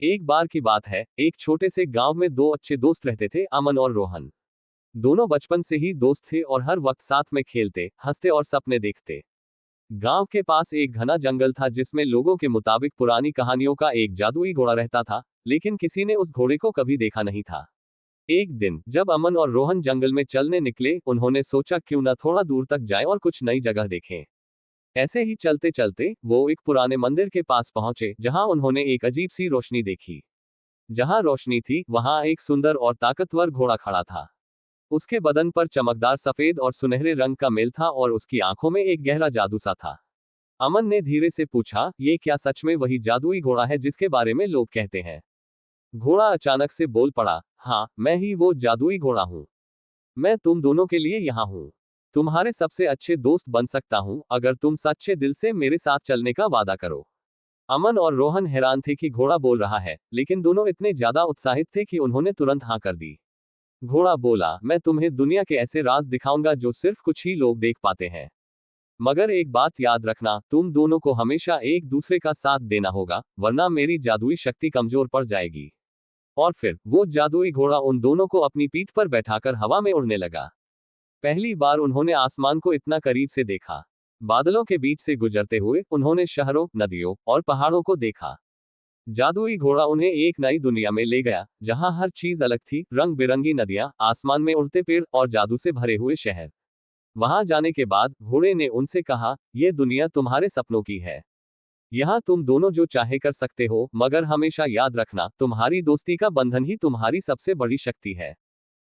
एक बार की बात है, एक छोटे से गांव में दो अच्छे दोस्त रहते थे, अमन और रोहन। दोनों बचपन से ही दोस्त थे और हर वक्त साथ में खेलते, हंसते और सपने देखते। गांव के पास एक घना जंगल था जिसमें लोगों के मुताबिक पुरानी कहानियों का एक जादुई घोड़ा रहता था, लेकिन किसी ने उस घोड़े को कभी देखा नहीं था। एक दिन जब अमन और रोहन जंगल में चलने निकले, उन्होंने सोचा क्यों न थोड़ा दूर तक जाएं और कुछ नई जगह देखें। ऐसे ही चलते चलते वो एक पुराने मंदिर के पास पहुंचे, जहां उन्होंने एक अजीब सी रोशनी देखी। जहां रोशनी थी, वहां एक सुंदर और ताकतवर घोड़ा खड़ा था। उसके बदन पर चमकदार सफेद और सुनहरे रंग का मेल था और उसकी आंखों में एक गहरा जादू सा था। अमन ने धीरे से पूछा, ये क्या सच में वही जादुई घोड़ा है जिसके बारे में लोग कहते हैं? घोड़ा अचानक से बोल पड़ा, हाँ, मैं ही वो जादुई घोड़ा हूँ। मैं तुम दोनों के लिए यहाँ हूँ। तुम्हारे सबसे अच्छे दोस्त बन सकता हूँ अगर तुम सच्चे दिल से मेरे साथ चलने का वादा करो। अमन और रोहन हैरान थे कि घोड़ा बोल रहा है, लेकिन दोनों इतने ज्यादा उत्साहित थे कि उन्होंने तुरंत हाँ कर दी। घोड़ा बोला, मैं तुम्हें दुनिया के ऐसे राज दिखाऊंगा जो सिर्फ कुछ ही लोग देख पाते हैं। मगर एक बात याद रखना, तुम दोनों को हमेशा एक दूसरे का साथ देना होगा, वरना मेरी जादुई शक्ति कमजोर पड़ जाएगी। और फिर वो जादुई घोड़ा उन दोनों को अपनी पीठ पर बैठाकर हवा में उड़ने लगा। पहली बार उन्होंने आसमान को इतना करीब से देखा। बादलों के बीच से गुजरते हुए उन्होंने शहरों, नदियों और पहाड़ों को देखा। जादुई घोड़ा उन्हें एक नई दुनिया में ले गया, जहां हर चीज अलग थी, रंग बिरंगी नदियां, आसमान में उड़ते पेड़ और जादू से भरे हुए शहर। वहां जाने के बाद घोड़े ने उनसे कहा, ये दुनिया तुम्हारे सपनों की है। यहाँ तुम दोनों जो चाहे कर सकते हो, मगर हमेशा याद रखना, तुम्हारी दोस्ती का बंधन ही तुम्हारी सबसे बड़ी शक्ति है।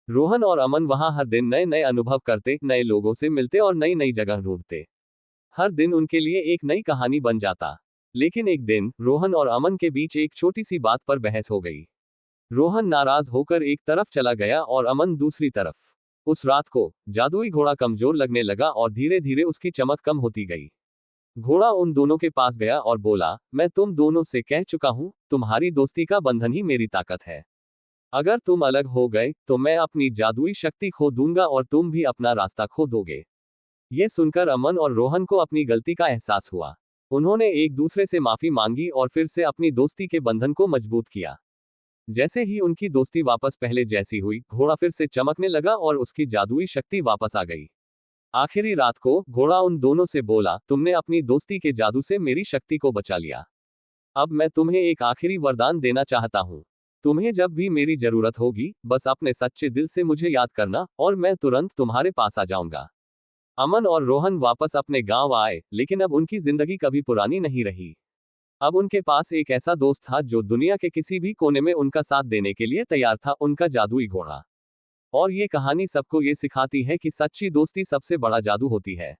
रोहन और अमन वहां हर दिन नए नए अनुभव करते, नए लोगों से मिलते और नई नई जगह ढूंढते। हर दिन उनके लिए एक नई कहानी बन जाता। लेकिन एक दिन रोहन और अमन के बीच एक छोटी सी बात पर बहस हो गई। रोहन नाराज होकर एक तरफ चला गया और अमन दूसरी तरफ। उस रात को जादुई घोड़ा कमजोर लगने लगा और धीरे धीरे उसकी चमक कम होती गई। घोड़ा उन दोनों के पास गया और बोला, मैं तुम दोनों से कह चुका हूं, तुम्हारी दोस्ती का बंधन ही मेरी ताकत है। अगर तुम अलग हो गए तो मैं अपनी जादुई शक्ति खो दूंगा और तुम भी अपना रास्ता खो दोगे। ये सुनकर अमन और रोहन को अपनी गलती का एहसास हुआ। उन्होंने एक दूसरे से माफी मांगी और फिर से अपनी दोस्ती के बंधन को मजबूत किया। जैसे ही उनकी दोस्ती वापस पहले जैसी हुई, घोड़ा फिर से चमकने लगा और उसकी जादुई शक्ति वापस आ गई। आखिरी रात को घोड़ा उन दोनों से बोला, तुमने अपनी दोस्ती के जादू से मेरी शक्ति को बचा लिया। अब मैं तुम्हें एक आखिरी वरदान देना चाहता हूँ। तुम्हें जब भी मेरी जरूरत होगी, बस अपने सच्चे दिल से मुझे याद करना और मैं तुरंत तुम्हारे पास आ जाऊंगा। अमन और रोहन वापस अपने गांव आए, लेकिन अब उनकी जिंदगी कभी पुरानी नहीं रही। अब उनके पास एक ऐसा दोस्त था जो दुनिया के किसी भी कोने में उनका साथ देने के लिए तैयार था, उनका जादुई घोड़ा। और ये कहानी सबको ये सिखाती है कि सच्ची दोस्ती सबसे बड़ा जादू होती है।